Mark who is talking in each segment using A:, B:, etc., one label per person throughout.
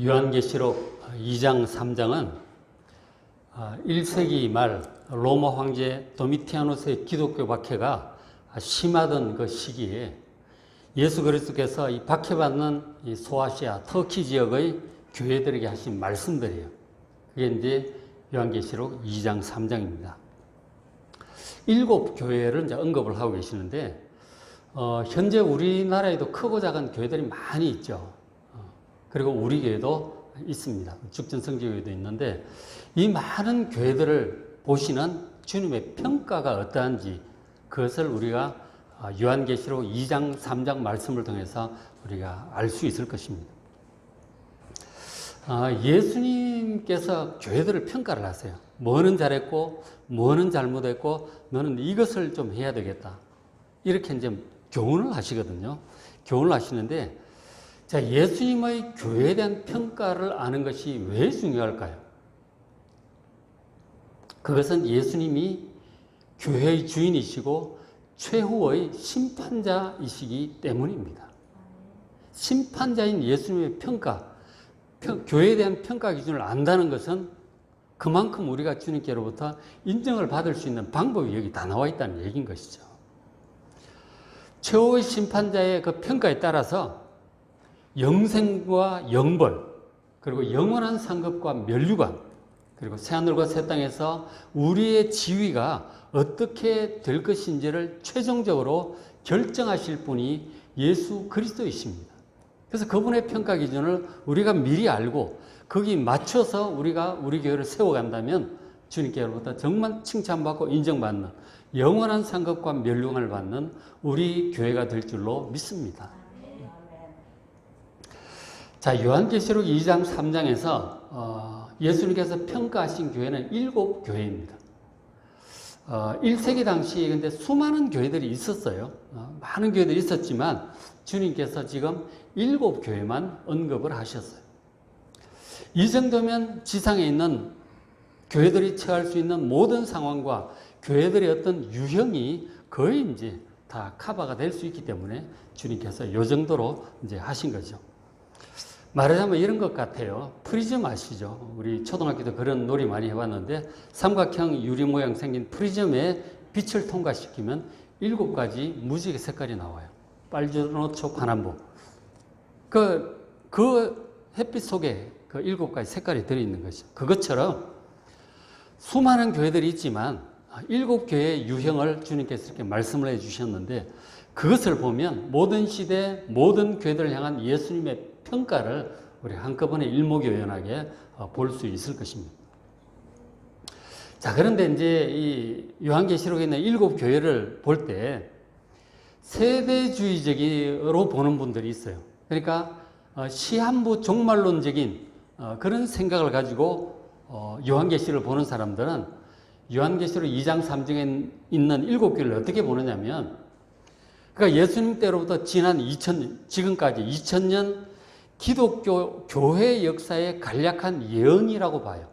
A: 요한계시록 2장 3장은 1세기 말 로마 황제 도미티아누스의 기독교 박해가 심하던 그 시기에 예수 그리스도께서 이 박해받는 이 소아시아 터키 지역의 교회들에게 하신 말씀들이에요. 그게 이제 요한계시록 2장 3장입니다. 7교회를 이제 언급을 하고 계시는데 현재 우리나라에도 크고 작은 교회들이 많이 있죠. 그리고 우리 교회도 있습니다. 죽전성지교회도 있는데 이 많은 교회들을 보시는 주님의 평가가 어떠한지 그것을 우리가 요한계시록 2장 3장 말씀을 통해서 우리가 알 수 있을 것입니다. 예수님께서 교회들을 평가를 하세요. 뭐는 잘했고 뭐는 잘못했고 너는 이것을 좀 해야 되겠다. 이렇게 이제 교훈을 하시거든요. 교훈을 하시는데 자, 예수님의 교회에 대한 평가를 아는 것이 왜 중요할까요? 그것은 예수님이 교회의 주인이시고 최후의 심판자이시기 때문입니다. 심판자인 예수님의 평가, 교회에 대한 평가 기준을 안다는 것은 그만큼 우리가 주님께로부터 인정을 받을 수 있는 방법이 여기 다 나와 있다는 얘기인 것이죠. 최후의 심판자의 그 평가에 따라서 영생과 영벌, 그리고 영원한 상급과 면류관, 그리고 새하늘과 새 땅에서 우리의 지위가 어떻게 될 것인지를 최종적으로 결정하실 분이 예수 그리스도이십니다. 그래서 그분의 평가 기준을 우리가 미리 알고 거기 맞춰서 우리가 우리 교회를 세워간다면 주님께로부터 정말 칭찬받고 인정받는 영원한 상급과 면류관을 받는 우리 교회가 될 줄로 믿습니다. 자, 요한계시록 2장 3장에서 예수님께서 평가하신 교회는 7교회입니다. 1세기 당시 근데 수많은 교회들이 있었어요. 많은 교회들이 있었지만 주님께서 지금 7교회만 언급을 하셨어요. 이 정도면 지상에 있는 교회들이 처할 수 있는 모든 상황과 교회들의 어떤 유형이 거의 이제 다 커버가 될 수 있기 때문에 주님께서 이 정도로 이제 하신 거죠. 말하자면 이런 것 같아요. 프리즘 아시죠? 우리 초등학교 때 그런 놀이 많이 해봤는데 삼각형 유리 모양 생긴 프리즘에 빛을 통과시키면 7가지 무지개 색깔이 나와요. 빨주노초 관한보. 그 햇빛 속에 그 7가지 색깔이 들어있는 거죠. 그것처럼 수많은 교회들이 있지만 7교회의 유형을 주님께서 이렇게 말씀을 해주셨는데 그것을 보면 모든 시대 모든 교회들을 향한 예수님의 평가를 우리 한꺼번에 일목요연하게 볼 수 있을 것입니다. 자, 그런데 이제 이 요한계시록에 있는 7교회를 볼 때 세대주의적으로 보는 분들이 있어요. 그러니까 시한부 종말론적인 그런 생각을 가지고 요한계시록을 보는 사람들은 요한계시록 2장 3장에 있는 7교회를 어떻게 보느냐면 그러니까 예수님 때로부터 지난 지금까지 2000년 기독교 교회 역사의 간략한 예언이라고 봐요.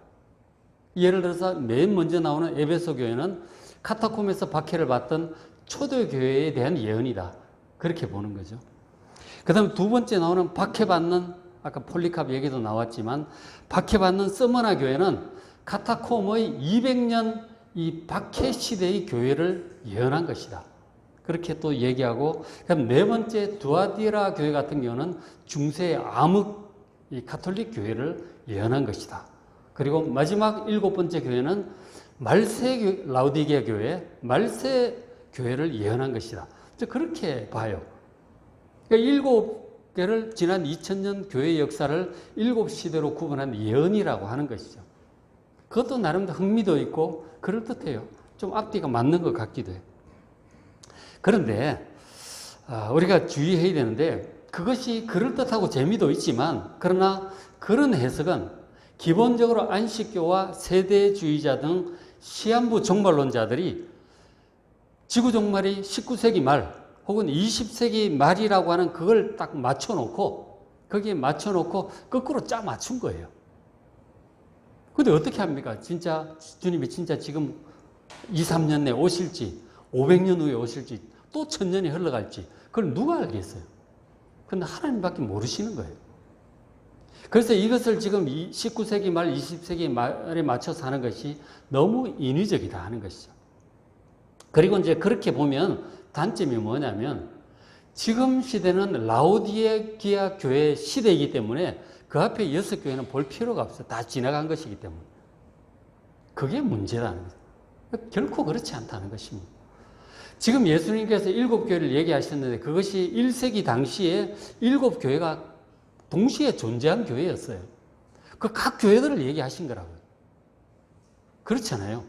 A: 예를 들어서 맨 먼저 나오는 에베소 교회는 카타콤에서 박해를 받던 초대교회에 대한 예언이다. 그렇게 보는 거죠. 그 다음 두 번째 나오는 박해받는 아까 폴리캅 얘기도 나왔지만 박해받는 서머나 교회는 카타콤의 200년 이 박해 시대의 교회를 예언한 것이다. 그렇게 또 얘기하고, 그럼 네 번째 두아디라 교회 같은 경우는 중세의 암흑 이 가톨릭 교회를 예언한 것이다. 그리고 마지막 7번째 교회는 말세 라우디게아 교회, 말세 교회를 예언한 것이다. 그렇게 봐요. 그러니까 7개를 지난 2000년 교회 역사를 7시대로 구분한 예언이라고 하는 것이죠. 그것도 나름대로 흥미도 있고 그럴듯해요. 좀 앞뒤가 맞는 것 같기도 해요. 그런데 우리가 주의해야 되는데 그것이 그럴듯하고 재미도 있지만 그러나 그런 해석은 기본적으로 안식교와 세대주의자 등 시한부 종말론자들이 지구 종말이 19세기 말 혹은 20세기 말이라고 하는 그걸 딱 맞춰놓고 거기에 맞춰놓고 거꾸로 짜 맞춘 거예요. 근데 어떻게 합니까? 진짜 주님이 진짜 지금 2, 3년 내에 오실지 500년 후에 오실지 또 1000년이 흘러갈지 그걸 누가 알겠어요? 근데 하나님밖에 모르시는 거예요. 그래서 이것을 지금 19세기 말 20세기 말에 맞춰서 하는 것이 너무 인위적이다 하는 것이죠. 그리고 이제 그렇게 보면 단점이 뭐냐면 지금 시대는 라오디게아 교회 시대이기 때문에 그 앞에 6교회는 볼 필요가 없어요. 다 지나간 것이기 때문에. 그게 문제라는 거죠. 결코 그렇지 않다는 것입니다. 지금 예수님께서 7교회를 얘기하셨는데 그것이 1세기 당시에 7교회가 동시에 존재한 교회였어요. 그 각 교회들을 얘기하신 거라고요. 그렇잖아요.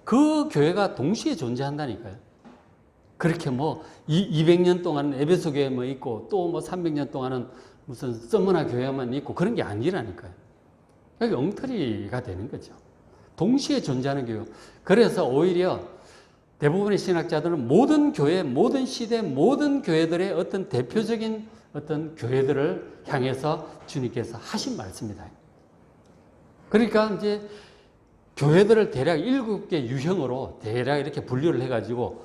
A: 그 교회가 동시에 존재한다니까요. 그렇게 뭐 200년 동안은 에베소 교회 뭐 있고 또 뭐 300년 동안은 무슨 서머나 교회만 있고 그런 게 아니라니까요. 여기 엉터리가 되는 거죠. 동시에 존재하는 교회. 그래서 오히려 대부분의 신학자들은 모든 교회, 모든 시대, 모든 교회들의 어떤 대표적인 어떤 교회들을 향해서 주님께서 하신 말씀이다. 그러니까 이제 교회들을 대략 7개 유형으로 대략 이렇게 분류를 해가지고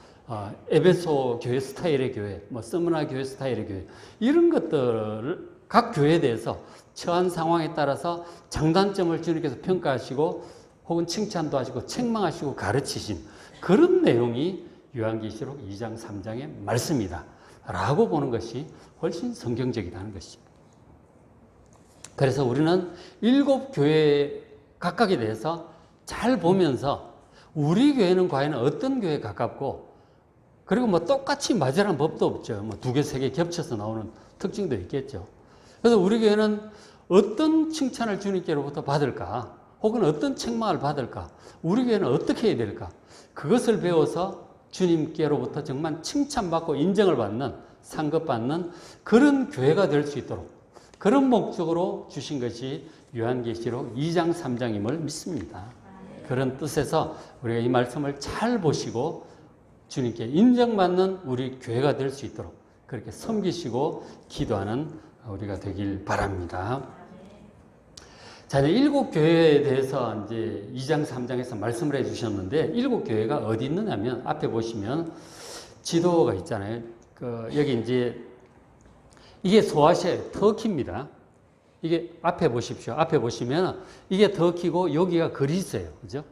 A: 에베소 교회 스타일의 교회, 뭐 스무나 교회 스타일의 교회 이런 것들을 각 교회에 대해서 처한 상황에 따라서 장단점을 주님께서 평가하시고 혹은 칭찬도 하시고 책망하시고 가르치신 그런 내용이 요한계시록 2장 3장의 말씀이다 라고 보는 것이 훨씬 성경적이라는 것입니다. 그래서 우리는 7교회 각각에 대해서 잘 보면서 우리 교회는 과연 어떤 교회에 가깝고 그리고 뭐 똑같이 맞으라는 법도 없죠. 뭐 2개, 3개 겹쳐서 나오는 특징도 있겠죠. 그래서 우리 교회는 어떤 칭찬을 주님께로부터 받을까? 혹은 어떤 책망을 받을까? 우리 교회는 어떻게 해야 될까? 그것을 배워서 주님께로부터 정말 칭찬받고 인정을 받는, 상급받는 그런 교회가 될 수 있도록 그런 목적으로 주신 것이 요한계시록 2장 3장임을 믿습니다. 그런 뜻에서 우리가 이 말씀을 잘 보시고 주님께 인정받는 우리 교회가 될 수 있도록 그렇게 섬기시고 기도하는 우리가 되길 바랍니다. 자, 이제 7교회에 대해서 이제 2장, 3장에서 말씀을 해 주셨는데 7교회가 어디 있느냐면 앞에 보시면 지도가 있잖아요. 여기 이제 이게 소아시아 터키입니다. 이게 앞에 보십시오. 앞에 보시면 이게 터키고 여기가 그리스예요. 그죠?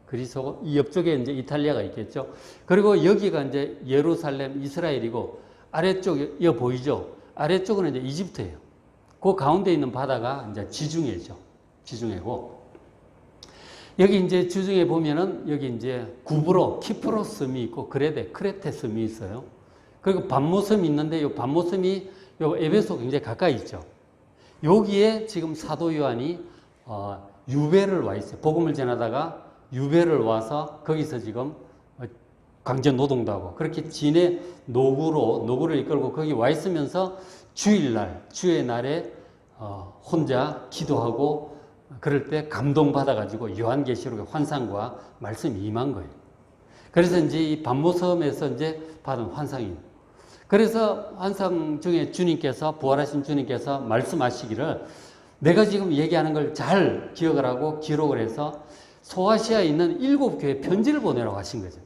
A: 그리스고 이 옆쪽에 이제 이탈리아가 있겠죠. 그리고 여기가 이제 예루살렘, 이스라엘이고 아래쪽 여기 보이죠? 아래쪽은 이제 이집트예요. 그 가운데 있는 바다가 이제 지중해죠. 지중해고 여기 이제 지중해 보면은 여기 이제 구브로, 키프로 섬이 있고 크레테 섬이 있어요. 그리고 반모섬이 있는데 이 반모섬이 요 에베소 굉장히 가까이 있죠. 여기에 지금 사도 요한이 유배를 와 있어요. 복음을 전하다가 유배를 와서 거기서 지금 강제 노동도 하고 그렇게 진해 노구를 이끌고 거기 와 있으면서 주일날, 주의 날에 혼자 기도하고 그럴 때 감동받아가지고 요한계시록의 환상과 말씀이 임한 거예요. 그래서 이제 이 반모섬에서 이제 받은 환상입니다. 그래서 환상 중에 주님께서, 부활하신 주님께서 말씀하시기를 내가 지금 얘기하는 걸 잘 기억을 하고 기록을 해서 소아시아에 있는 7교회 편지를 보내라고 하신 거죠.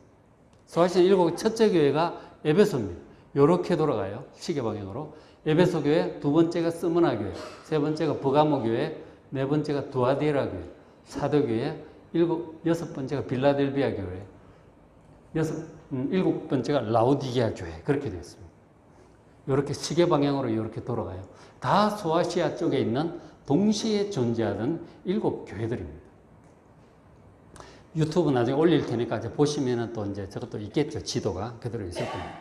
A: 소아시아 7교회 첫째 교회가 에베소입니다. 이렇게 돌아가요. 시계 방향으로. 에베소 교회, 두 번째가 스무나 교회, 세 번째가 버가모 교회, 네 번째가 두아디라 교회, 사도 교회, 여섯 번째가 빌라델비아 교회, 일곱 번째가 라오디게아 교회. 그렇게 되었습니다. 이렇게 시계 방향으로 이렇게 돌아가요. 다 소아시아 쪽에 있는 동시에 존재하던 7교회들입니다. 유튜브 나중에 올릴 테니까 이제 보시면은 또 이제 저것도 있겠죠. 지도가 그대로 있을 겁니다.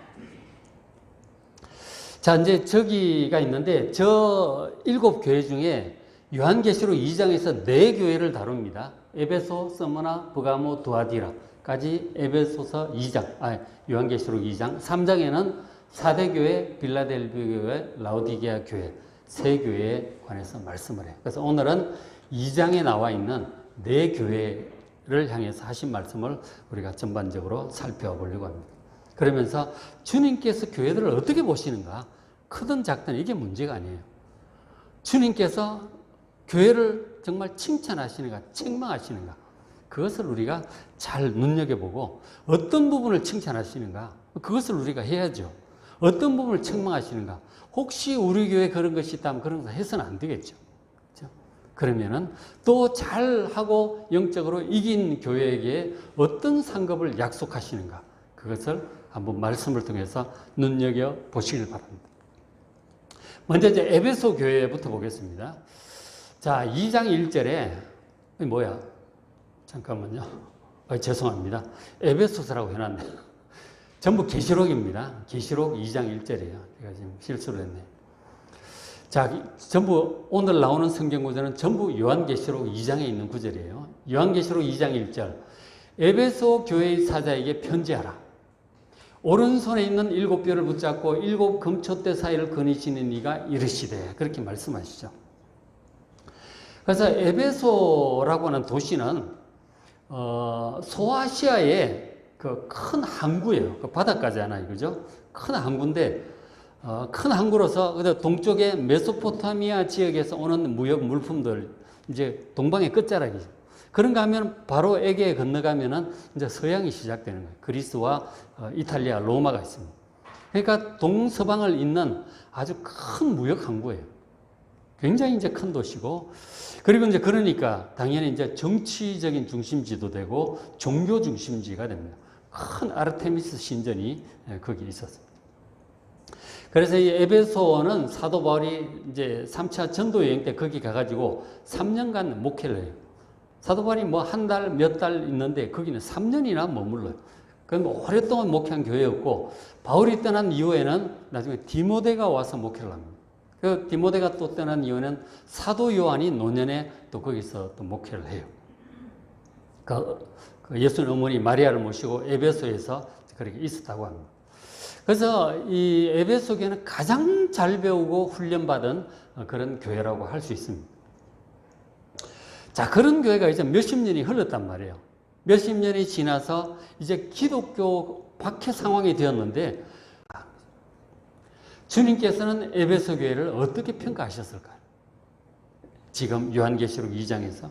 A: 자, 이제 저기가 있는데 저 7교회 중에 요한계시록 2장에서 4교회를 다룹니다. 에베소, 스무나, 버가모, 두아디라까지 에베소서 2장, 요한계시록 2장, 3장에는 4대 교회, 빌라델비아 교회, 라오디게아 교회, 3교회에 관해서 말씀을 해요. 그래서 오늘은 2장에 나와 있는 4교회를 향해서 하신 말씀을 우리가 전반적으로 살펴보려고 합니다. 그러면서 주님께서 교회들을 어떻게 보시는가? 크든 작든 이게 문제가 아니에요. 주님께서 교회를 정말 칭찬하시는가, 책망하시는가? 그것을 우리가 잘 눈여겨보고 어떤 부분을 칭찬하시는가? 그것을 우리가 해야죠. 어떤 부분을 책망하시는가? 혹시 우리 교회에 그런 것이 있다면 그런 것을 해서는 안 되겠죠. 그렇죠? 그러면은 또 잘하고 영적으로 이긴 교회에게 어떤 상급을 약속하시는가? 그것을 한번 말씀을 통해서 눈여겨 보시길 바랍니다. 먼저 이제 에베소 교회부터 보겠습니다. 자, 2장 1절에 뭐야? 잠깐만요. 죄송합니다. 에베소서라고 해놨네요. 전부 계시록입니다. 계시록 2장 1절이에요. 제가 지금 실수를 했네요. 자, 전부 오늘 나오는 성경 구절은 전부 요한계시록 2장에 있는 구절이에요. 요한계시록 2장 1절. 에베소 교회의 사자에게 편지하라. 오른손에 있는 7뼈를 붙잡고 7 금초대 사이를 거니시는 이가 이르시되. 그렇게 말씀하시죠. 그래서 에베소라고 하는 도시는 소아시아의 그 큰 항구예요. 그 바닷가잖아요. 그죠? 큰 항구인데 큰 항구로서 동쪽의 메소포타미아 지역에서 오는 무역 물품들 이제 동방의 끝자락이죠. 그런가 하면 바로 에게에 건너가면은 이제 서양이 시작되는 거예요. 그리스와 이탈리아, 로마가 있습니다. 그러니까 동서방을 잇는 아주 큰 무역 항구예요. 굉장히 이제 큰 도시고, 그리고 이제 그러니까 당연히 이제 정치적인 중심지도 되고 종교 중심지가 됩니다. 큰 아르테미스 신전이 거기 있었습니다. 그래서 이 에베소는 사도 바울이 이제 3차 전도 여행 때 거기 가가지고 3년간 목회를 해요. 사도 바울이 뭐 한 달, 몇 달 있는데 거기는 3년이나 머물러요. 그럼 오랫동안 목회한 교회였고, 바울이 떠난 이후에는 나중에 디모데가 와서 목회를 합니다. 그 디모데가 또 떠난 이후에는 사도 요한이 노년에 또 거기서 또 목회를 해요. 그 예수님 어머니 마리아를 모시고 에베소에서 그렇게 있었다고 합니다. 그래서 이 에베소 교회는 가장 잘 배우고 훈련받은 그런 교회라고 할 수 있습니다. 자, 그런 교회가 이제 몇십 년이 흘렀단 말이에요. 몇십 년이 지나서 이제 기독교 박해 상황이 되었는데, 주님께서는 에베소 교회를 어떻게 평가하셨을까요? 지금 요한계시록 2장에서.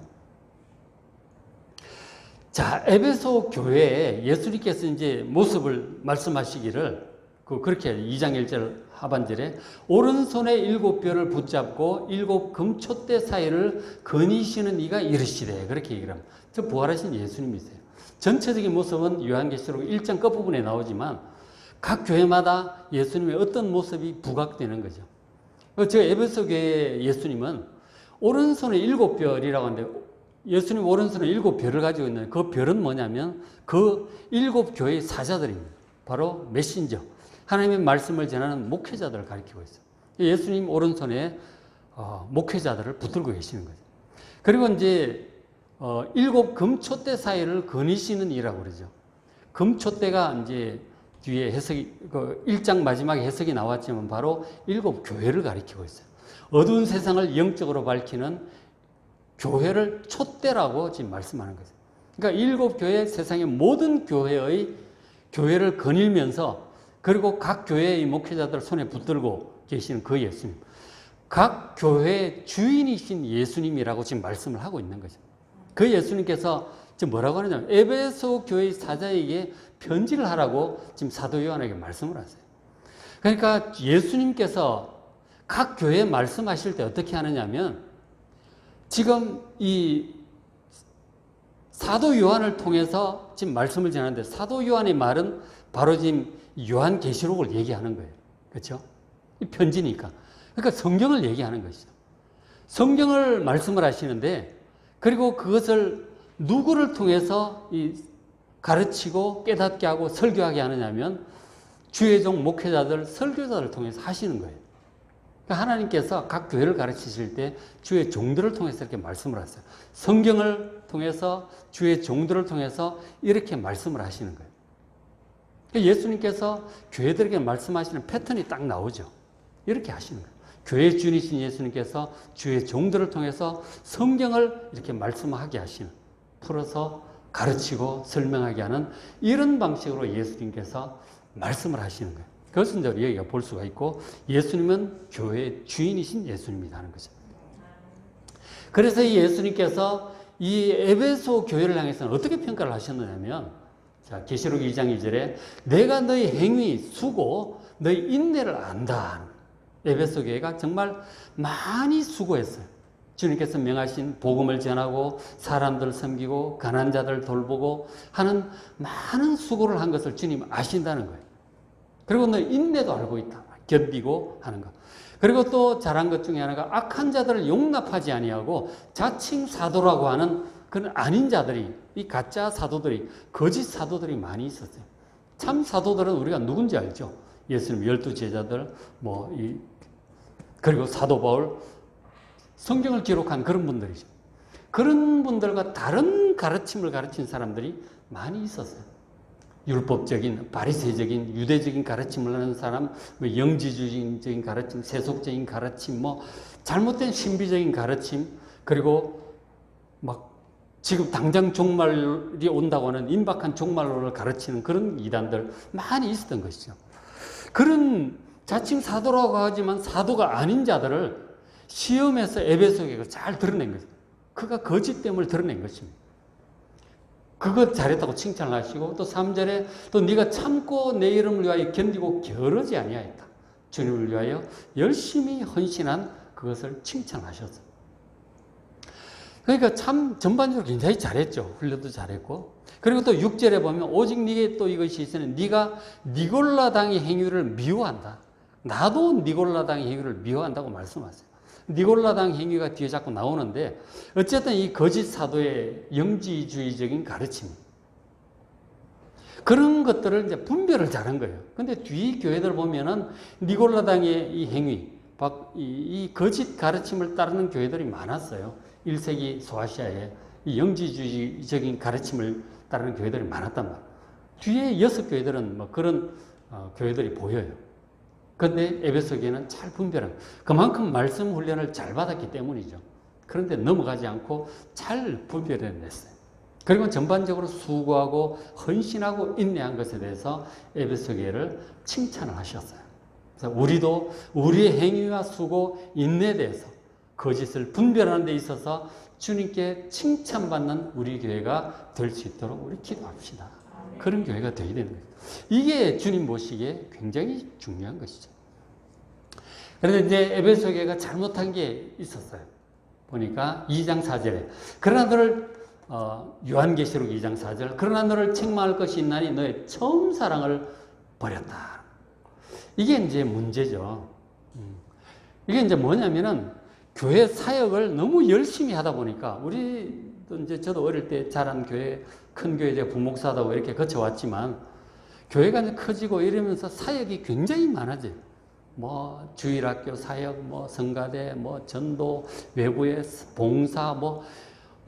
A: 자, 에베소 교회에 예수님께서 이제 모습을 말씀하시기를 그렇게 2장 1절 하반절에 오른손에 7뼈를 붙잡고 7 금초대 사이를 거니시는 이가 이르시되, 그렇게 얘기를 합니다. 저 부활하신 예수님이세요. 전체적인 모습은 요한계시록 1장 끝부분에 나오지만 각 교회마다 예수님의 어떤 모습이 부각되는 거죠. 저 에베소 교회 예수님은 오른손에 7뼈이라고 하는데, 예수님 오른손에 7뼈를 가지고 있는 그 뼈는 뭐냐면 그 7교회의 사자들입니다. 바로 메신저, 하나님의 말씀을 전하는 목회자들을 가리키고 있어요. 예수님 오른손에 목회자들을 붙들고 계시는 거죠. 그리고 이제 7 금초대 사이를 거니시는 이라고 그러죠. 금초대가 이제 뒤에 해석이, 1장 마지막에 해석이 나왔지만 바로 7교회를 가리키고 있어요. 어두운 세상을 영적으로 밝히는 교회를 촛대라고 지금 말씀하는 거죠. 그러니까 7교회, 세상의 모든 교회를 거닐면서, 그리고 각 교회의 목회자들 손에 붙들고 계시는 그 예수님, 각 교회의 주인이신 예수님이라고 지금 말씀을 하고 있는 거죠. 그 예수님께서 지금 뭐라고 하느냐면 에베소 교회의 사자에게 편지를 하라고 지금 사도 요한에게 말씀을 하세요. 그러니까 예수님께서 각 교회에 말씀하실 때 어떻게 하느냐면, 지금 이 사도 요한을 통해서 지금 말씀을 전하는데, 사도 요한의 말은 바로 지금 요한계시록을 얘기하는 거예요. 그렇죠? 이 편지니까. 그러니까 성경을 얘기하는 것이죠. 성경을 말씀을 하시는데, 그리고 그것을 누구를 통해서 가르치고 깨닫게 하고 설교하게 하느냐면 주의 종 목회자들, 설교자들을 통해서 하시는 거예요. 그러니까 하나님께서 각 교회를 가르치실 때 주의 종들을 통해서 이렇게 말씀을 하세요. 성경을 통해서, 주의 종들을 통해서 이렇게 말씀을 하시는 거예요. 예수님께서 교회들에게 말씀하시는 패턴이 딱 나오죠. 이렇게 하시는 거예요. 교회의 주인이신 예수님께서 주의 종들을 통해서 성경을 이렇게 말씀하게 하시는, 풀어서 가르치고 설명하게 하는 이런 방식으로 예수님께서 말씀을 하시는 거예요. 그것은 이제 여기가 볼 수가 있고, 예수님은 교회의 주인이신 예수님이다 하는 거죠. 그래서 이 예수님께서 이 에베소 교회를 향해서는 어떻게 평가를 하셨느냐면, 자, 계시록 2장 2절에 내가 너희 행위, 수고, 너희 인내를 안다. 에베소 교회가 정말 많이 수고했어요. 주님께서 명하신 복음을 전하고 사람들 섬기고 가난한 자들 돌보고 하는 많은 수고를 한 것을 주님 아신다는 거예요. 그리고 너 인내도 알고 있다. 견디고 하는 것. 그리고 또 잘한 것 중에 하나가 악한 자들을 용납하지 아니하고 자칭 사도라고 하는 그런 아닌 자들이, 이 가짜 사도들이, 거짓 사도들이 많이 있었어요. 참 사도들은 우리가 누군지 알죠. 예수님 12제자들, 그리고 사도 바울, 성경을 기록한 그런 분들이죠. 그런 분들과 다른 가르침을 가르친 사람들이 많이 있었어요. 율법적인, 바리새적인, 유대적인 가르침을 하는 사람, 영지주의적인 가르침, 세속적인 가르침, 잘못된 신비적인 가르침, 그리고 지금 당장 종말이 온다고 하는 임박한 종말론을 가르치는 그런 이단들 많이 있었던 것이죠. 그런 자칭 사도라고 하지만 사도가 아닌 자들을 시험에서 에베소 교회가 잘 드러낸 거죠. 그가 거짓됨을 드러낸 것입니다. 그거 잘했다고 칭찬을 하시고, 또 3절에 또 네가 참고 내 이름을 위하여 견디고 게으르지 아니하였다. 주님을 위하여 열심히 헌신한 그것을 칭찬하셨어요. 그러니까 참 전반적으로 굉장히 잘했죠. 훈련도 잘했고. 그리고 또 6절에 보면 오직 네게 또 이것이 있으니 네가 니골라당의 행위를 미워한다. 나도 니골라당의 행위를 미워한다고 말씀하세요. 니골라당 행위가 뒤에 자꾸 나오는데 어쨌든 이 거짓 사도의 영지주의적인 가르침, 그런 것들을 이제 분별을 잘한 거예요. 근데 뒤 교회들 보면은 니골라당의 이 행위, 이 거짓 가르침을 따르는 교회들이 많았어요. 1세기 소아시아에 이 영지주의적인 가르침을 따르는 교회들이 많았단 말이에요. 뒤에 6교회들은 그런 교회들이 보여요. 그런데 에베소 교회는 잘 분별한, 그만큼 말씀 훈련을 잘 받았기 때문이죠. 그런데 넘어가지 않고 잘 분별해냈어요. 그리고 전반적으로 수고하고 헌신하고 인내한 것에 대해서 에베소 교회를 칭찬을 하셨어요. 그래서 우리도 우리의 행위와 수고, 인내에 대해서 거짓을 분별하는 데 있어서 주님께 칭찬받는 우리 교회가 될 수 있도록 우리 기도합시다. 그런 교회가 되어야 되는 거예요. 이게 주님 보시기에 굉장히 중요한 것이죠. 그런데 이제 에베소 교회가 잘못한 게 있었어요. 보니까 2장 4절에 그러나 너를 요한계시록 2장 4절 그러나 너를 책망할 것이 있나니 너의 처음 사랑을 버렸다. 이게 이제 문제죠. 이게 이제 뭐냐면은 교회 사역을 너무 열심히 하다 보니까 우리도 이제 저도 어릴 때 자란 교회, 큰 교회 이제 부목사다고 이렇게 거쳐왔지만 교회가 이제 커지고 이러면서 사역이 굉장히 많아져요. 주일학교 사역, 성가대, 전도, 외부의 봉사,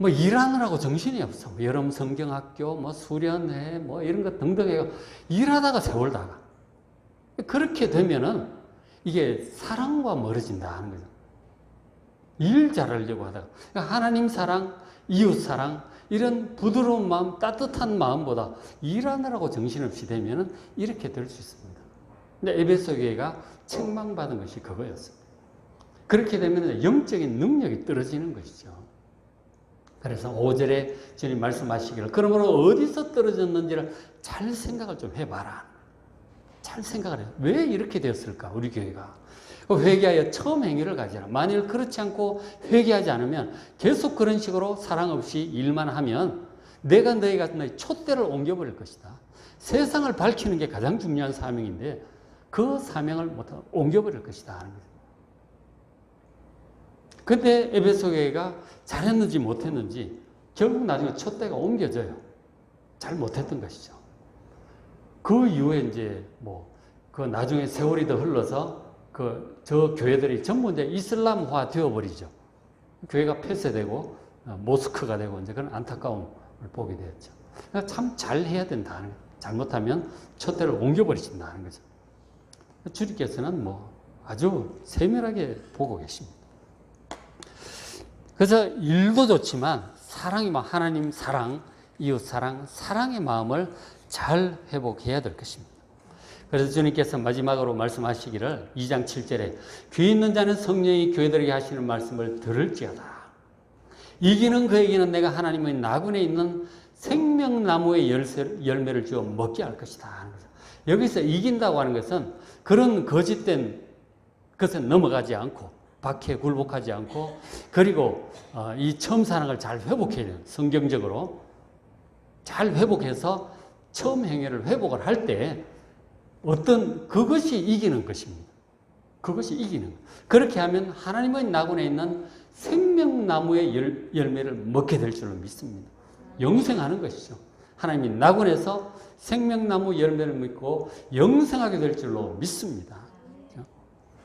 A: 일하느라고 정신이 없어. 여름 성경학교, 수련회, 이런 것 등등 해요. 일하다가 세월 다가. 그렇게 되면은 이게 사랑과 멀어진다 하는 거죠. 일 잘하려고 하다가. 그러니까 하나님 사랑, 이웃 사랑, 이런 부드러운 마음, 따뜻한 마음보다 일하느라고 정신없이 되면은 이렇게 될 수 있습니다. 근데 에베소 교회가 책망받은 것이 그거였어요. 그렇게 되면 영적인 능력이 떨어지는 것이죠. 그래서 5절에 주님 말씀하시기를 그러므로 어디서 떨어졌는지를 잘 생각을 좀 해봐라. 잘 생각을 해요. 왜 이렇게 되었을까 우리 교회가. 회개하여 처음 행위를 가지라. 만일 그렇지 않고 회개하지 않으면 계속 그런 식으로 사랑 없이 일만 하면 내가 너희 같은 너희 촛대를 옮겨버릴 것이다. 세상을 밝히는 게 가장 중요한 사명인데 그 사명을 못하고 옮겨버릴 것이다 하는 거죠. 그때 에베소 교회가 잘했는지 못했는지 결국 나중에 촛대가 옮겨져요. 잘 못했던 것이죠. 그 이후에 이제 그 나중에 세월이 더 흘러서 저 교회들이 전부 이제 이슬람화 되어버리죠. 교회가 폐쇄되고 모스크가 되고 이제 그런 안타까움을 보게 되었죠. 그러니까 참 잘해야 된다는 거예요. 잘못하면 촛대를 옮겨버리신다는 거죠. 주님께서는 아주 세밀하게 보고 계십니다. 그래서 일도 좋지만 사랑이 하나님 사랑, 이웃 사랑, 사랑의 마음을 잘 회복해야 될 것입니다. 그래서 주님께서 마지막으로 말씀하시기를 2장 7절에 귀 있는 자는 성령이 교회들에게 하시는 말씀을 들을지어다. 이기는 그에게는 내가 하나님의 나군에 있는 생명나무의 열매를 주어 먹게 할 것이다. 여기서 이긴다고 하는 것은 그런 거짓된 것에 넘어가지 않고 박해에 굴복하지 않고, 그리고 이 처음 사는 걸 잘 회복해야 돼요. 성경적으로 잘 회복해서 처음 행위를 회복을 할 때 그것이 이기는 것입니다. 그것이 이기는 것. 그렇게 하면 하나님의 나군에 있는 생명나무의 열매를 먹게 될 줄로 믿습니다. 영생하는 것이죠. 하나님이 나군에서 생명나무 열매를 먹고 영생하게 될 줄로 믿습니다.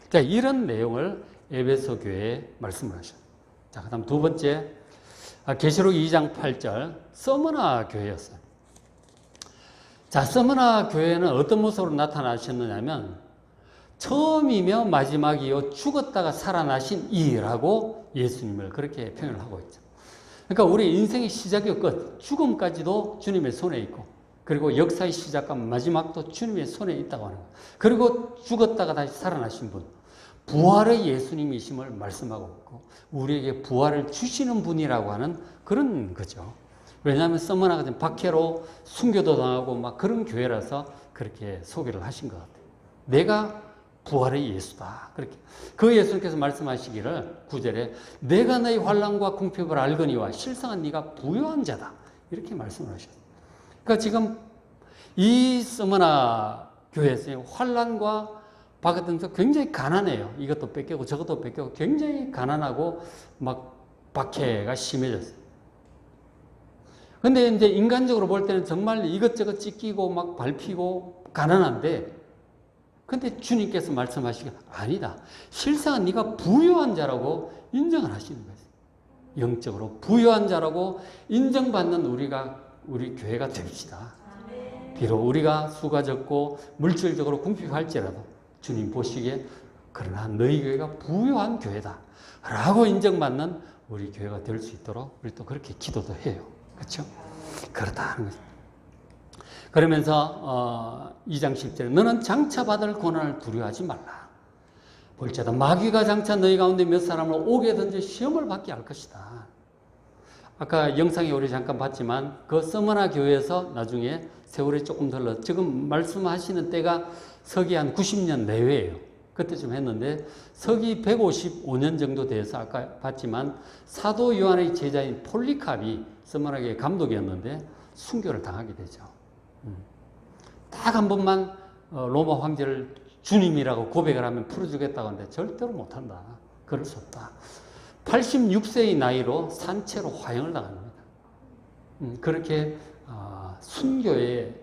A: 자, 이런 내용을 에베소 교회에 말씀을 하셨어요. 자, 그다음 두 번째, 계시록 2장 8절 서머나 교회였어요. 자, 서머나 교회는 어떤 모습으로 나타나셨느냐면 처음이며 마지막이요 죽었다가 살아나신 이라고 예수님을 그렇게 표현을 하고 있죠. 그러니까 우리 인생의 시작이 끝, 죽음까지도 주님의 손에 있고, 그리고 역사의 시작과 마지막도 주님의 손에 있다고 하는 거예요. 그리고 죽었다가 다시 살아나신 분, 부활의 예수님이심을 말씀하고 있고, 우리에게 부활을 주시는 분이라고 하는 그런 거죠. 왜냐하면 서머나 같은 박해로 순교도 당하고 막 그런 교회라서 그렇게 소개를 하신 것 같아요. 내가 부활의 예수다. 그렇게. 그 예수님께서 말씀하시기를 9절에 내가 너희 환난과 궁핍을 알거니와 실상은 네가 부요한 자다. 이렇게 말씀을 하셨어요. 그러니까 지금 이 서머나 교회에서 환난과 박해등에서 굉장히 가난해요. 이것도 뺏기고 저것도 뺏기고 굉장히 가난하고 막 박해가 심해졌어요. 근데 이제 인간적으로 볼 때는 정말 이것저것 찢기고 막 밟히고 가난한데, 근데 주님께서 말씀하시기를 아니다. 실상은 네가 부요한 자라고 인정을 하시는 거예요. 영적으로 부요한 자라고 인정받는 우리 교회가 됩시다. 비록 우리가 수가 적고 물질적으로 궁핍할지라도 주님 보시기에 그러나 너희 교회가 부요한 교회다 라고 인정받는 우리 교회가 될 수 있도록 우리 또 그렇게 기도도 해요. 그렇죠? 그렇다는 거죠. 그러면서 2장 10절에 너는 장차 받을 고난을 두려워하지 말라. 볼지어다 마귀가 장차 너희 가운데 몇 사람을 오게 던져 시험을 받게 할 것이다. 아까 영상에 우리 잠깐 봤지만 그 서머나 교회에서 나중에 세월이 조금 덜러 지금 말씀하시는 때가 서기 한 90년 내외예요. 그때쯤 했는데 서기 155년 정도 돼서 아까 봤지만 사도 요한의 제자인 폴리캅이 서머나 교회 감독이었는데 순교를 당하게 되죠. 딱 한 번만 로마 황제를 주님이라고 고백을 하면 풀어주겠다고 하는데 절대로 못한다. 그럴 수 없다. 86세의 나이로 산채로 화형을 당합니다. 그렇게 순교의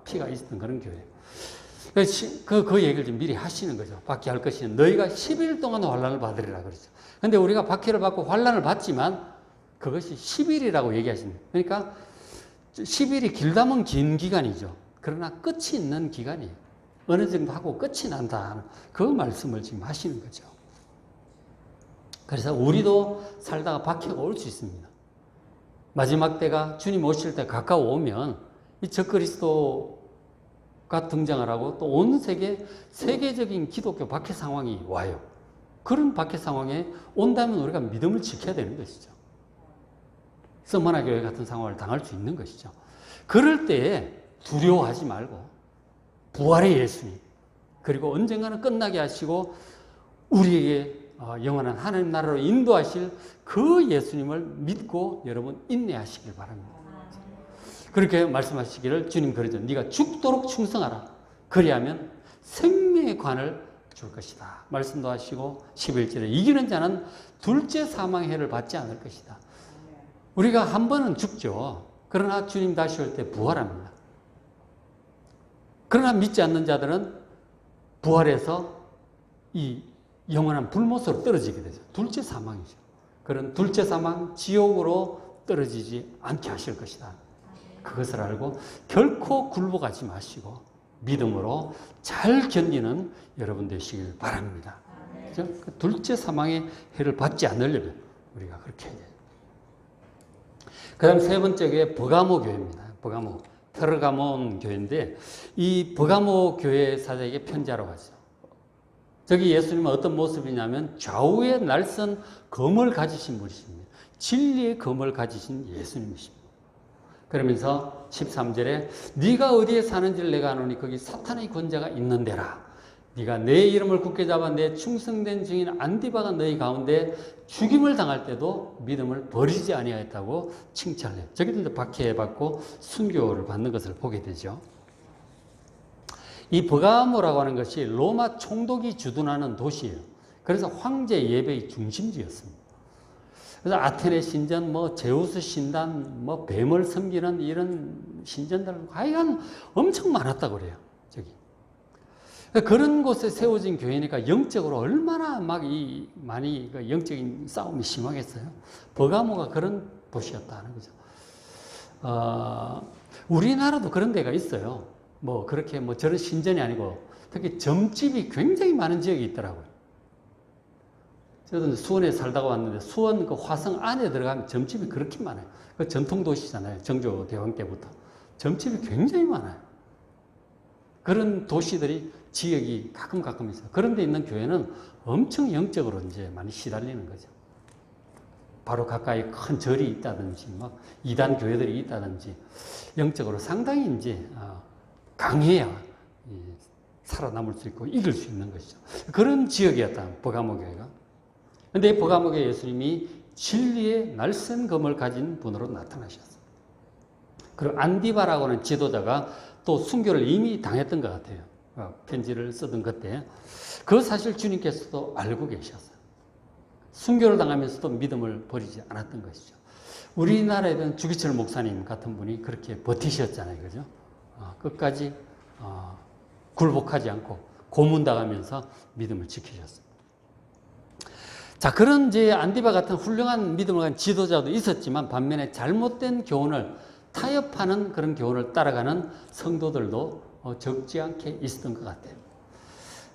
A: 피가 있었던 그런 교회예요. 그 얘기를 좀 미리 하시는 거죠. 박해할 것이는 너희가 10일 동안 환난을 받으리라 그러죠. 근데 우리가 박해를 받고 환난을 받지만 그것이 10일이라고 얘기하시는 거예요. 그러니까 10일이 길다면 긴 기간이죠. 그러나 끝이 있는 기간이에요. 어느 정도 하고 끝이 난다. 그 말씀을 지금 하시는 거죠. 그래서 우리도 살다가 박해가 올 수 있습니다. 마지막 때가 주님 오실 때 가까워 오면 이 적그리스도가 등장을 하고 또 온 세계적인 기독교 박해 상황이 와요. 그런 박해 상황에 온다면 우리가 믿음을 지켜야 되는 것이죠. 서머나 교회 같은 상황을 당할 수 있는 것이죠. 그럴 때에 두려워하지 말고 부활의 예수님 그리고 언젠가는 끝나게 하시고 우리에게 영원한 하나님 나라로 인도하실 그 예수님을 믿고 여러분 인내하시길 바랍니다. 그렇게 말씀하시기를 주님 그러죠. 네가 죽도록 충성하라. 그리하면 생명의 관을 줄 것이다. 말씀도 하시고 11절에 이기는 자는 둘째 사망의 해를 받지 않을 것이다. 우리가 한 번은 죽죠. 그러나 주님 다시 올 때 부활합니다. 그러나 믿지 않는 자들은 부활해서 이 영원한 불못으로 떨어지게 되죠. 둘째 사망이죠. 그런 둘째 사망, 지옥으로 떨어지지 않게 하실 것이다. 그것을 알고 결코 굴복하지 마시고 믿음으로 잘 견디는 여러분 되시길 바랍니다. 그죠? 그 둘째 사망의 해를 받지 않으려면 우리가 그렇게 해야 돼요. 그 다음 세 번째 교회 버가모 교회입니다. 버가모, 페르가몬 교회인데 이 버가모 교회 사장에게 편지하러 가죠. 저기 예수님은 어떤 모습이냐면 좌우에 날선 검을 가지신 분이십니다. 진리의 검을 가지신 예수님이십니다. 그러면서 13절에 네가 어디에 사는지를 내가 아노니 거기 사탄의 권자가 있는 데라. 네가 내 이름을 굳게 잡아 내 충성된 증인 안디바가 너희 가운데 죽임을 당할 때도 믿음을 버리지 아니하였다고 칭찬을 해요. 저기도 이제 박해받고 순교를 받는 것을 보게 되죠. 이 버가모라고 하는 것이 로마 총독이 주둔하는 도시예요. 그래서 황제 예배의 중심지였습니다. 그래서 아테네 신전, 뭐 제우스 신단, 뭐 뱀을 섬기는 이런 신전들 하여간 엄청 많았다고 그래요. 저기. 그런 곳에 세워진 교회니까 영적으로 얼마나 많이 영적인 싸움이 심하겠어요. 버가모가 그런 도시였다는 거죠. 우리나라도 그런 데가 있어요. 뭐 그렇게 뭐 저런 신전이 아니고 특히 점집이 굉장히 많은 지역이 있더라고요. 저도 수원에 살다가 왔는데 수원 그 화성 안에 들어가면 점집이 그렇게 많아요. 그 전통 도시잖아요. 정조 대왕 때부터 점집이 굉장히 많아요. 그런 도시들이 지역이 가끔 있어요. 그런 데 있는 교회는 엄청 영적으로 이제 많이 시달리는 거죠. 바로 가까이 큰 절이 있다든지, 막 이단 교회들이 있다든지, 영적으로 상당히 이제 강해야 살아남을 수 있고 이길 수 있는 것이죠. 그런 지역이었다, 버가모 교회가. 근데 이 버가모 교회 예수님이 진리의 날쌘 검을 가진 분으로 나타나셨어요. 그리고 안디바라고 하는 지도자가 또 순교를 이미 당했던 것 같아요. 편지를 쓰던 그때. 그 사실 주님께서도 알고 계셨어요. 순교를 당하면서도 믿음을 버리지 않았던 것이죠. 우리나라에는 주기철 목사님 같은 분이 그렇게 버티셨잖아요. 그죠? 끝까지 굴복하지 않고 고문당하면서 믿음을 지키셨습니다. 자, 그런 이제 안디바 같은 훌륭한 믿음을 가진 지도자도 있었지만 반면에 잘못된 교훈을 타협하는 그런 교훈을 따라가는 성도들도 적지 않게 있었던 것 같아요.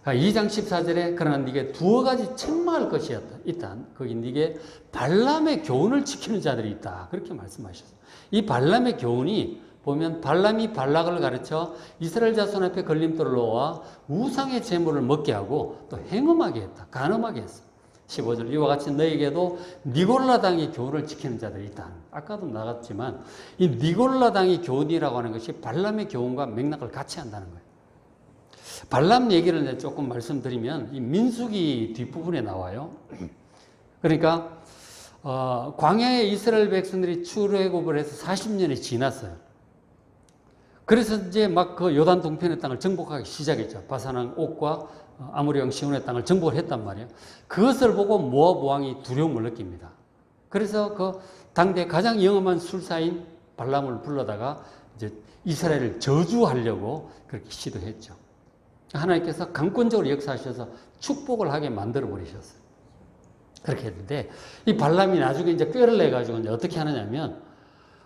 A: 2장 14절에 그러나 네게 두어 가지 책망할 것이 있다. 거기 네게 발람의 교훈을 지키는 자들이 있다. 그렇게 말씀하셨어요. 이 발람의 교훈이 보면 발람이 발락을 가르쳐 이스라엘 자손 앞에 걸림돌을 놓아 우상의 제물을 먹게 하고 또 행음하게 했다. 간음하게 했어. 15절 이와 같이 너에게도 니골라당의 교훈을 지키는 자들이 있다. 아까도 나갔지만 이 니골라당의 교훈이라고 하는 것이 발람의 교훈과 맥락을 같이 한다는 거예요. 발람 얘기를 조금 말씀드리면 이 민수기 뒷부분에 나와요. 그러니까 광야에 이스라엘 백성들이 출애굽을 해서 40년이 지났어요. 그래서 이제 막 그 요단 동편의 땅을 정복하기 시작했죠. 바산왕 옥과 아모리 왕 시온의 땅을 정복을 했단 말이에요. 그것을 보고 모압 왕이 두려움을 느낍니다. 그래서 그 당대 가장 영험한 술사인 발람을 불러다가 이제 이스라엘을 저주하려고 그렇게 시도했죠. 하나님께서 강권적으로 역사하셔서 축복을 하게 만들어 버리셨어요. 그렇게 했는데 이 발람이 나중에 이제 꾀를 내 가지고 이제 어떻게 하느냐면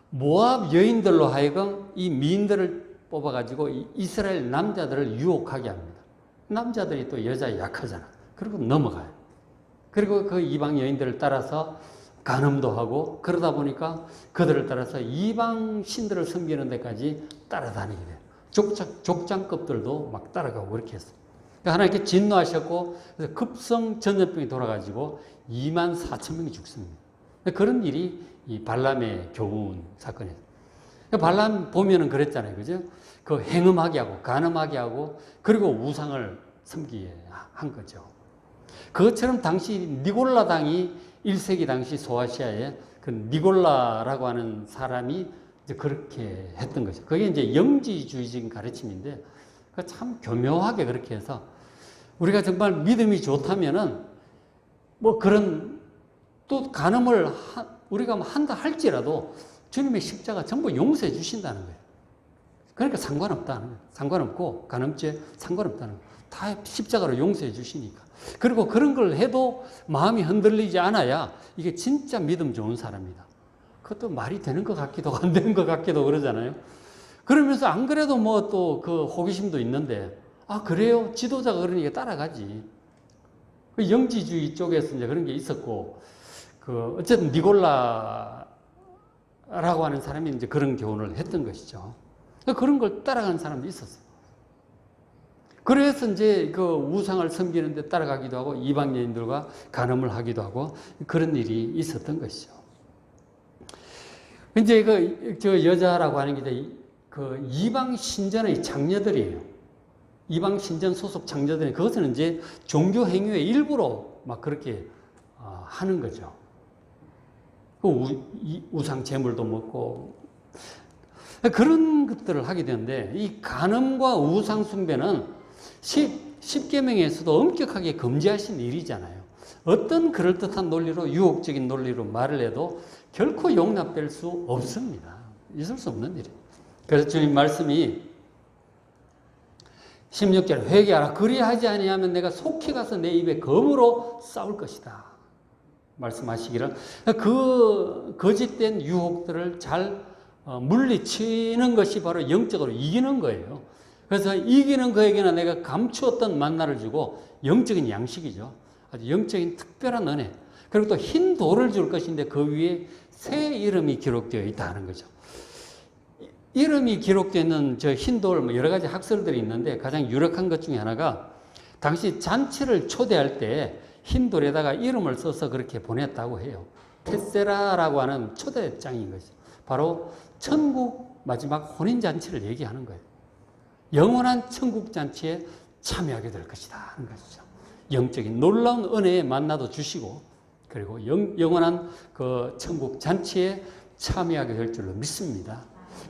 A: 모압 여인들로 하여금 이 미인들을 뽑아 가지고 이스라엘 남자들을 유혹하게 합니다. 남자들이 또 여자에 약하잖아. 그리고 넘어가요. 그리고 그 이방 여인들을 따라서 간음도 하고 그러다 보니까 그들을 따라서 이방 신들을 섬기는 데까지 따라다니게 돼요. 족장급들도 막 따라가고 그렇게 했어요. 그러니까 하나님께 진노하셨고 그래서 급성 전염병이 돌아가지고 24,000명이 죽습니다. 그런 일이 이 발람의 교훈 사건이에요. 발람 보면은 그랬잖아요. 그죠? 그 행음하게 하고 간음하게 하고 그리고 우상을 섬기게 한 거죠. 그것처럼 당시 니골라 당이 1세기 당시 소아시아에 그 니골라라고 하는 사람이 이제 그렇게 했던 거죠. 그게 이제 영지주의적인 가르침인데 참 교묘하게 그렇게 해서 우리가 정말 믿음이 좋다면은 뭐 그런 또 간음을 우리가 한다 할지라도 주님의 십자가 전부 용서해 주신다는 거예요. 그러니까 상관없다는 거예요. 상관없고 간음죄 상관없다는 거예요. 다 십자가로 용서해 주시니까. 그리고 그런 걸 해도 마음이 흔들리지 않아야 이게 진짜 믿음 좋은 사람이다. 그것도 말이 되는 것 같기도 안 되는 것 같기도 그러잖아요. 그러면서 안 그래도 뭐 또 그 호기심도 있는데 그래요? 지도자가 그러니까 따라가지. 그 영지주의 쪽에서 이제 그런 게 있었고 그 어쨌든 니골라라고 하는 사람이 이제 그런 교훈을 했던 것이죠. 그런 걸 따라가는 사람도 있었어요. 그래서 이제 그 우상을 섬기는데 따라가기도 하고 이방 여인들과 간음을 하기도 하고 그런 일이 있었던 것이죠. 이제 저 여자라고 하는 게 그 이방 신전의 장녀들이에요. 이방 신전 소속 창조들이 그것은 이제 종교 행위의 일부로 막 그렇게 하는 거죠. 그 우상 제물도 먹고 그런 것들을 하게 되는데 이 간음과 우상 숭배는 십계명에서도 엄격하게 금지하신 일이잖아요. 어떤 그럴듯한 논리로 유혹적인 논리로 말을 해도 결코 용납될 수 없습니다. 있을 수 없는 일이에요. 그래서 주님 말씀이 16절 회개하라 그리하지 아니하면 내가 속히 가서 내 입에 검으로 싸울 것이다 말씀하시기를 그 거짓된 유혹들을 잘 물리치는 것이 바로 영적으로 이기는 거예요. 그래서 이기는 그에게는 내가 감추었던 만나를 주고 영적인 양식이죠. 아주 영적인 특별한 은혜 그리고 또 흰 돌을 줄 것인데 그 위에 새 이름이 기록되어 있다 하는 거죠. 이름이 기록되어 있는 저 흰 돌 여러 가지 학설들이 있는데 가장 유력한 것 중에 하나가 당시 잔치를 초대할 때 흰 돌에다가 이름을 써서 그렇게 보냈다고 해요. 테세라라고 하는 초대장인 거죠. 바로 천국 마지막 혼인잔치를 얘기하는 거예요. 영원한 천국잔치에 참여하게 될 것이다 하는 것이죠. 영적인 놀라운 은혜의 만나도 주시고 그리고 영원한 그 천국잔치에 참여하게 될 줄로 믿습니다.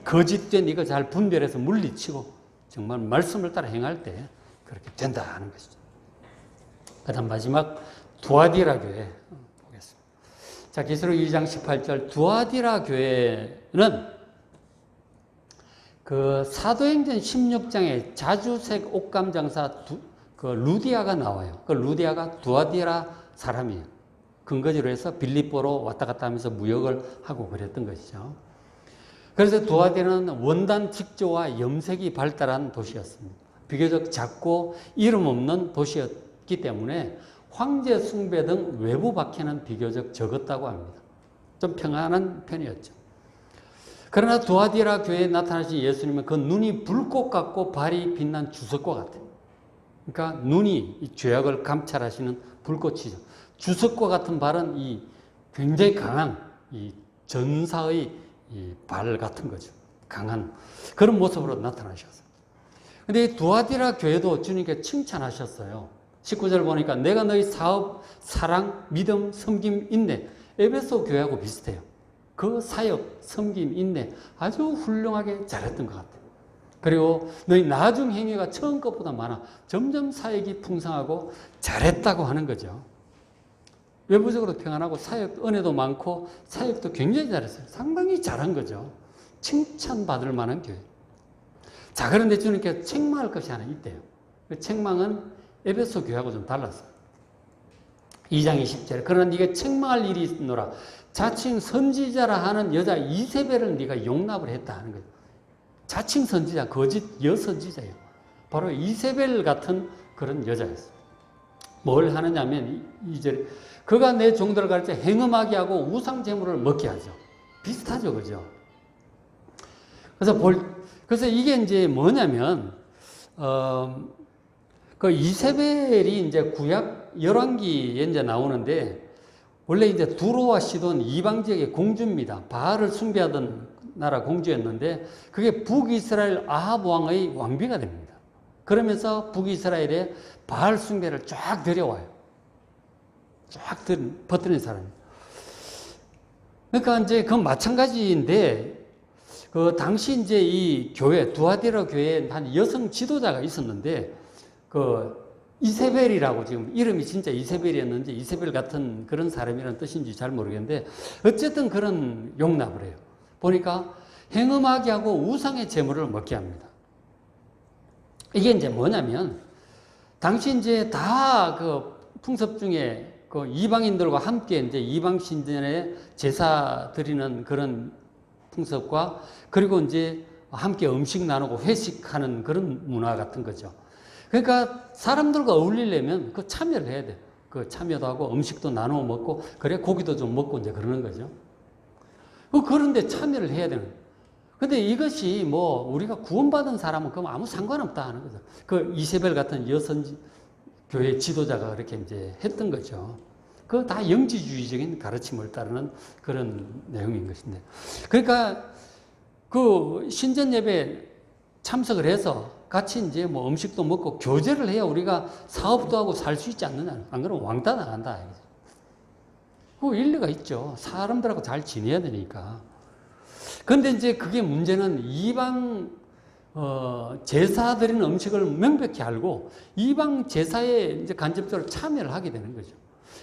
A: 거짓된 이거 잘 분별해서 물리치고 정말 말씀을 따라 행할 때 그렇게 된다 하는 것이죠. 그 다음 마지막 두아디라 교회 보겠습니다. 자, 계시록 2장 18절 두아디라 교회는 그 사도행전 16장에 자주색 옷감 장사 그 루디아가 나와요. 그 루디아가 두아디라 사람이에요. 근거지로 해서 빌립보로 왔다 갔다 하면서 무역을 하고 그랬던 것이죠. 그래서 두아디라는 원단 직조와 염색이 발달한 도시였습니다. 비교적 작고 이름 없는 도시였기 때문에 황제 숭배 등 외부 박해는 비교적 적었다고 합니다. 좀 평안한 편이었죠. 그러나 두아디라 교회에 나타나신 예수님은 그 눈이 불꽃 같고 발이 빛난 주석과 같아요. 그러니까 눈이 이 죄악을 감찰하시는 불꽃이죠. 주석과 같은 발은 이 굉장히 강한 이 전사의 이 발 같은 거죠. 강한 그런 모습으로 나타나셨어요. 근데 이 두아디라 교회도 주님께 칭찬하셨어요. 19절 보니까 내가 너희 사업, 사랑, 믿음, 섬김, 인내 에베소 교회하고 비슷해요. 그 사역, 섬김, 인내 아주 훌륭하게 잘했던 것 같아요. 그리고 너희 나중 행위가 처음 것보다 많아 점점 사역이 풍성하고 잘했다고 하는 거죠. 외부적으로 평안하고 사역 은혜도 많고 사역도 굉장히 잘했어요. 상당히 잘한 거죠. 칭찬받을 만한 교회. 자, 그런데 주님께서 책망할 것이 하나 있대요. 그 책망은 에베소 교회하고 좀 달랐어요. 2장 20절에 그러나 네가 책망할 일이 있노라. 자칭 선지자라 하는 여자 이세벨을 네가 용납을 했다 하는 거예요. 자칭 선지자, 거짓 여선지자예요. 바로 이세벨 같은 그런 여자였어요. 뭘 하느냐면 2절에 그가 내 종들을 가르쳐 행음하게 하고 우상 제물을 먹게 하죠. 비슷하죠, 그죠? 그래서 이게 이제 뭐냐면 그 이세벨이 이제 구약 열왕기에 이제 나오는데 원래 이제 두로와 시돈 이방 지역의 공주입니다. 바알을 숭배하던 나라 공주였는데 그게 북이스라엘 아합 왕의 왕비가 됩니다. 그러면서 북이스라엘에 바알 숭배를 쫙 들여와요. 쫙 퍼뜨린 사람이에요. 그러니까 이제 그 마찬가지인데 그 당시 이제 이 교회 두아디라 교회에 한 여성 지도자가 있었는데 그 이세벨이라고 지금 이름이 진짜 이세벨이었는지 이세벨 같은 그런 사람이라는 뜻인지 잘 모르겠는데 어쨌든 그런 용납을 해요. 보니까 행음하게 하고 우상의 제물을 먹게 합니다. 이게 이제 뭐냐면 당시 이제 다 그 풍습 중에 그 이방인들과 함께 이제 이방 신전에 제사 드리는 그런 풍습과 그리고 이제 함께 음식 나누고 회식하는 그런 문화 같은 거죠. 그러니까 사람들과 어울리려면 그 참여를 해야 돼. 그 참여도 하고 음식도 나누어 먹고 그래 고기도 좀 먹고 이제 그러는 거죠. 그런데 참여를 해야 되는 거예요. 근데 이것이 뭐 우리가 구원받은 사람은 그럼 아무 상관없다 하는 거죠. 그 이세벨 같은 여선 교회 지도자가 그렇게 이제 했던 거죠. 그거 다 영지주의적인 가르침을 따르는 그런 내용인 것인데. 그러니까 그 신전 예배 참석을 해서 같이 이제 뭐 음식도 먹고 교제를 해야 우리가 사업도 하고 살 수 있지 않느냐. 안 그러면 왕따 나간다. 그 일리가 있죠. 사람들하고 잘 지내야 되니까. 근데 이제 그게 문제는 이방 제사 드리는 음식을 명백히 알고 이방 제사에 이제 간접적으로 참여를 하게 되는 거죠.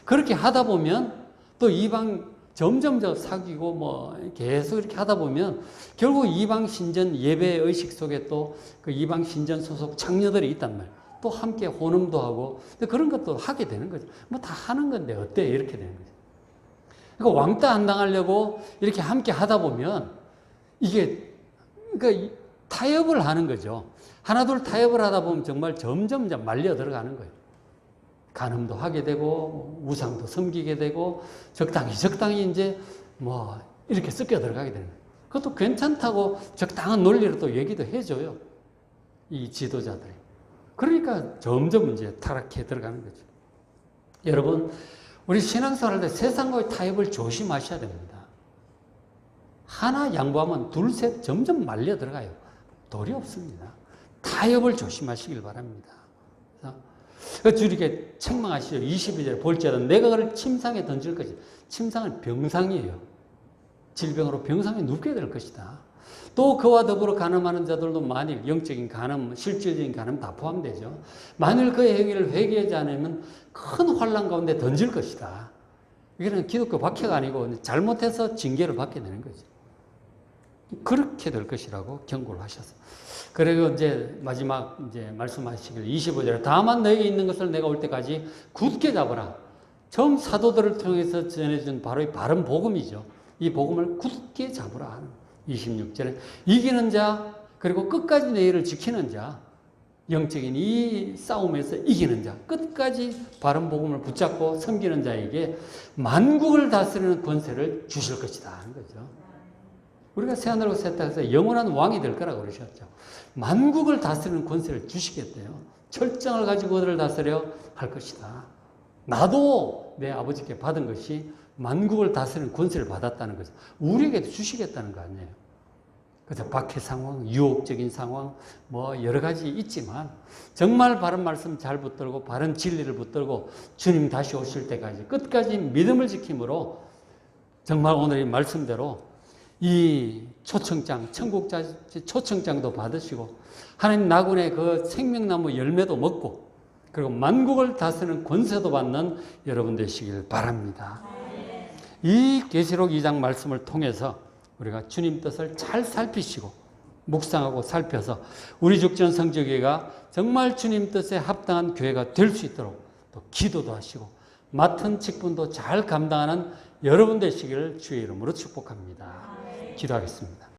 A: 그렇게 하다 보면 또 이방 점점 더 사귀고 뭐 계속 이렇게 하다 보면 결국 이방 신전 예배 의식 속에 또 그 이방 신전 소속 장녀들이 있단 말이에요. 또 함께 혼음도 하고 그런 것도 하게 되는 거죠. 뭐 다 하는 건데 어때? 이렇게 되는 거죠. 그러니까 왕따 안 당하려고 이렇게 함께 하다 보면 이게 그러니까 타협을 하는 거죠. 하나둘 타협을 하다 보면 정말 점점 말려 들어가는 거예요. 간음도 하게 되고 우상도 섬기게 되고 적당히 이제 뭐 이렇게 섞여 들어가게 되는 거예요. 그것도 괜찮다고 적당한 논리로 또 얘기도 해줘요. 이 지도자들이. 그러니까 점점 이제 타락해 들어가는 거죠. 여러분, 우리 신앙생활 할 때 세상과의 타협을 조심하셔야 됩니다. 하나 양보하면 둘, 셋 점점 말려 들어가요. 도리 없습니다. 타협을 조심하시길 바랍니다. 그래서 이렇게 책망하시죠. 22절에 볼지어다 내가 그를 침상에 던질 것이다. 침상은 병상이에요. 질병으로 병상에 눕게 될 것이다. 또 그와 더불어 간음하는 자들도 만일 영적인 간음, 실질적인 간음 다 포함되죠. 만일 그의 행위를 회개하지 않으면 큰 환난 가운데 던질 것이다. 이거는 기독교 박해가 아니고 잘못해서 징계를 받게 되는 거죠. 그렇게 될 것이라고 경고를 하셨어요. 그리고 이제 마지막 이제 말씀하시길 25절에 다만 너에게 있는 것을 내가 올 때까지 굳게 잡으라. 처음 사도들을 통해서 전해준 바로 이 바른 복음이죠. 이 복음을 굳게 잡으라. 26절에 이기는 자 그리고 끝까지 내 일을 지키는 자 영적인 이 싸움에서 이기는 자 끝까지 바른 복음을 붙잡고 섬기는 자에게 만국을 다스리는 권세를 주실 것이다 하는 거죠. 우리가 새하늘과 새 땅에서 영원한 왕이 될 거라고 그러셨죠. 만국을 다스리는 권세를 주시겠대요. 철장을 가지고 그들을 다스려 할 것이다. 나도 내 아버지께 받은 것이 만국을 다스리는 권세를 받았다는 거죠. 우리에게도 주시겠다는 거 아니에요. 그래서 박해 상황, 유혹적인 상황, 뭐 여러 가지 있지만 정말 바른 말씀 잘 붙들고 바른 진리를 붙들고 주님 다시 오실 때까지 끝까지 믿음을 지킴으로 정말 오늘 이 말씀대로 이 초청장, 천국 초청장도 받으시고 하나님 나군의 그 생명나무 열매도 먹고 그리고 만국을 다스리는 권세도 받는 여러분 되시길 바랍니다. 이 계시록 2장 말씀을 통해서 우리가 주님 뜻을 잘 살피시고 묵상하고 살펴서 우리 죽전 성지교회가 정말 주님 뜻에 합당한 교회가 될 수 있도록 또 기도도 하시고 맡은 직분도 잘 감당하는 여러분 되시기를 주의 이름으로 축복합니다. 기도하겠습니다.